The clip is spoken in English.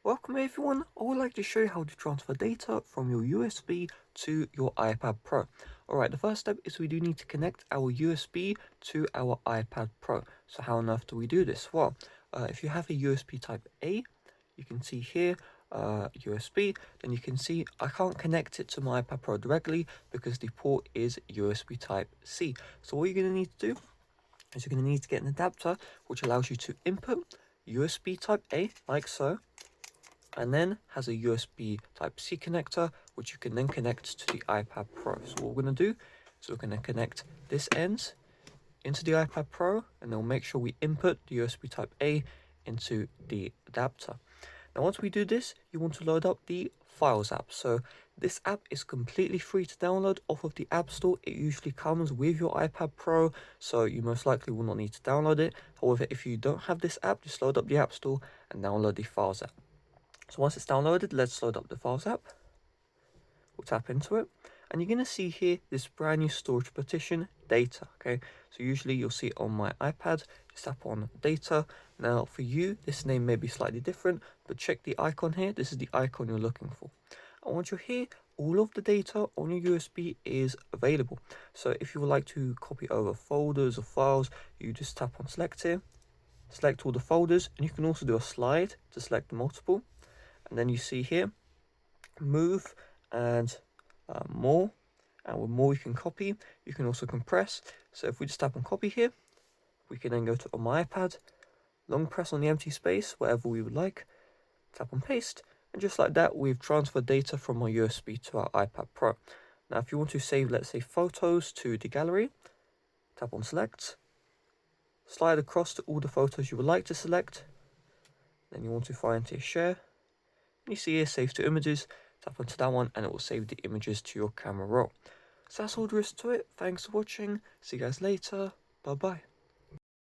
Welcome everyone, I would like to show you how to transfer data from your USB to your iPad Pro. Alright, the first step is we do need to connect our USB to our iPad Pro. So how on earth do we do this? Well, if you have a USB type A, you can see here, USB, then you can see I can't connect it to my iPad Pro directly because the port is USB type C. So what you're going to need to do is you're going to need to get an adapter which allows you to input USB type A like so, and then has a USB type C connector which you can then connect to the iPad Pro. So what we're going to do is we're going to connect this end into the iPad Pro, and then we'll make sure we input the USB type A into the adapter. Now once we do this, you want to load up the Files app. So this app is completely free to download off of the App Store. It usually comes with your iPad Pro, so you most likely will not need to download it. However, if you don't have this app, just load up the App Store and download the Files app. So once it's downloaded, let's load up the Files app. We'll tap into it, and you're going to see here this brand new storage partition, data. Okay, so usually you'll see it on my iPad. Just tap on data. Now for you, this name may be slightly different, but check the icon here. This is the icon you're looking for. And once you're here, all of the data on your USB is available. So if you would like to copy over folders or files, you just tap on select here, select all the folders, and you can also do a slide to select multiple. And then you see here, move and more, and with more you can copy. You can also compress. So if we just tap on copy here, we can then go to on my iPad, long press on the empty space wherever we would like, tap on paste, and just like that we've transferred data from our USB to our iPad Pro. Now if you want to save, let's say, photos to the gallery, tap on select, slide across to all the photos you would like to select, then you want to find here share, you see here save to images, tap onto that one and it will save the images to your camera roll. So that's all there is to it. Thanks for watching, see you guys later, bye bye.